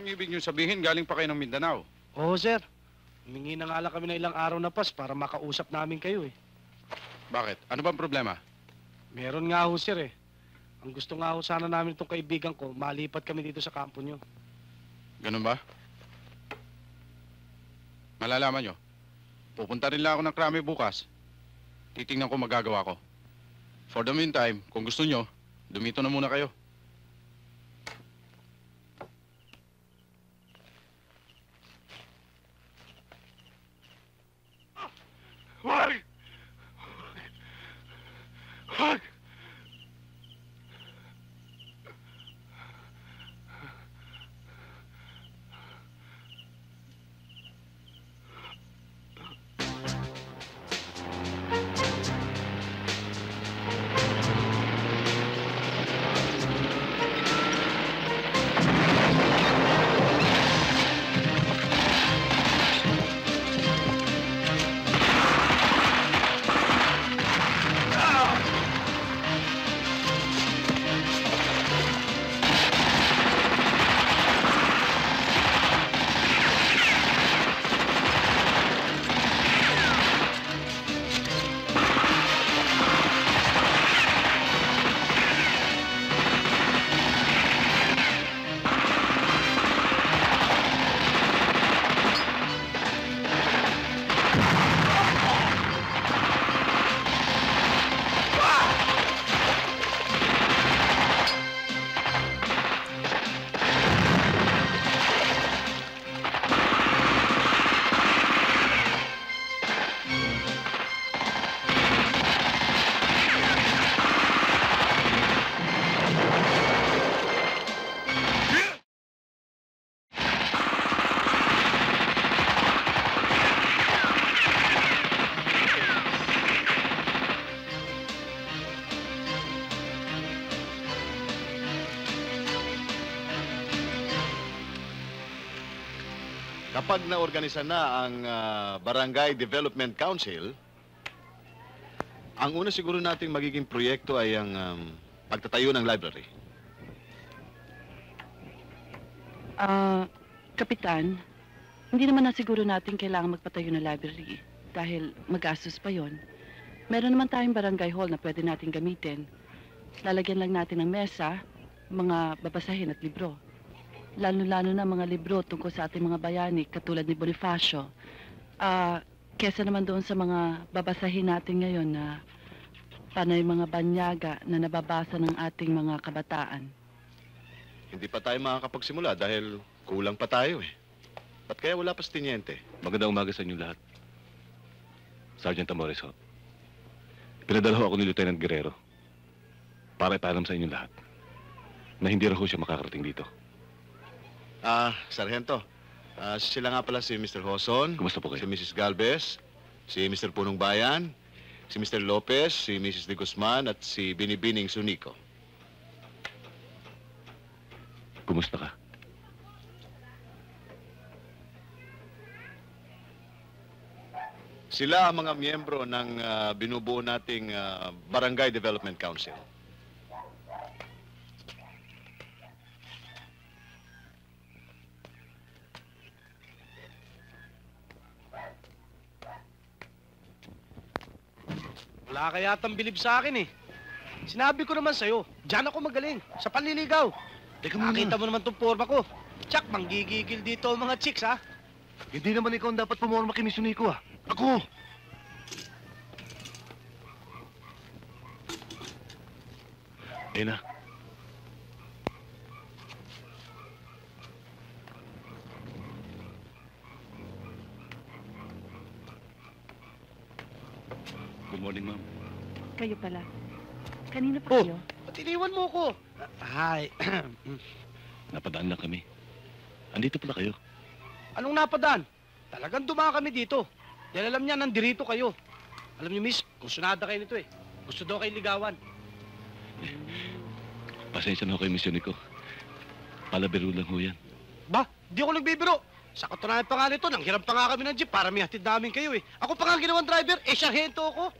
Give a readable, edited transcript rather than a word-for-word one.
ang ibig niyo sabihin, galing pa kayo ng Mindanao? Oo, sir. Humingi na nga lang kami ng ilang araw na pas para makausap namin kayo eh. Bakit? Ano bang problema? Meron nga ho, sir eh. Ang gusto nga ho sana namin itong kaibigan ko, malipat kami dito sa kampo nyo. Ganun ba? Malalaman nyo. Pupunta rin lang ako ng Krami bukas. Titingnan ko magagawa ko. For the meantime, kung gusto nyo, dumito na muna kayo. Wag! Wag! Kapag naorganisa na ang Barangay Development Council, ang una siguro nating magiging proyekto ay ang pagtatayo ng library. Kapitan, hindi naman na siguro natin kailangan magpatayo ng library dahil magastos pa yon. Meron naman tayong barangay hall na pwede natin gamitin. Lalagyan lang natin ng mesa, mga babasahin at libro. Lalo-lalo na mga libro tungkol sa ating mga bayani katulad ni Bonifacio. Kesa naman doon sa mga babasahin natin ngayon na panay mga banyaga na nababasa ng ating mga kabataan. Hindi pa tayo makakapagsimula dahil kulang pa tayo eh. Ba't kaya wala pa si Teniente? Magandang umaga sa inyo lahat. Sergeant Amores ho. Pinadala ho ako ni Lieutenant Guerrero para ipaalam sa inyo lahat na hindi raw ho siya makakarating dito. Sargento, sila nga pala si Mr. Hoson. Kumusta po kayo? Si Mrs. Galvez, si Mr. Punong Bayan, si Mr. Lopez, si Mrs. De Guzman, at si Binibining Sunico. Kumusta ka? Sila ang mga miyembro ng binubuo nating Barangay Development Council. Wala ka yatang bilib sa akin eh. Sinabi ko naman sa'yo, diyan ako magaling, sa panliligaw. Teka muna. Nakita mo naman tong forma ko. Tsak, manggigigil dito ang mga chicks, ha? Hindi naman ikaw ang dapat pumorma kay Miss Unico, ah. Ako! Ayun na. Good morning, ma'am. Kayo pala. Kanina pa Oh, kayo? ba't iniwan mo ko? Ay, Napadaan lang kami. Andito pala kayo. anong napadaan? Talagang dumaan kami dito. Dahil alam niya, nandirito kayo. Alam niyo, miss, kursunada kayo nito eh. Gusto daw kayo ligawan. Pasensya na ho kayo, Miss Unico. Palabiro lang ho yan. Ba, di ako nagbibiro. Sa katunayan pa nga nito, nanghiram pa nga kami ng jeep para may hatid namin kayo eh. Ako pa nga ang ginawang driver, eh sarhento ako.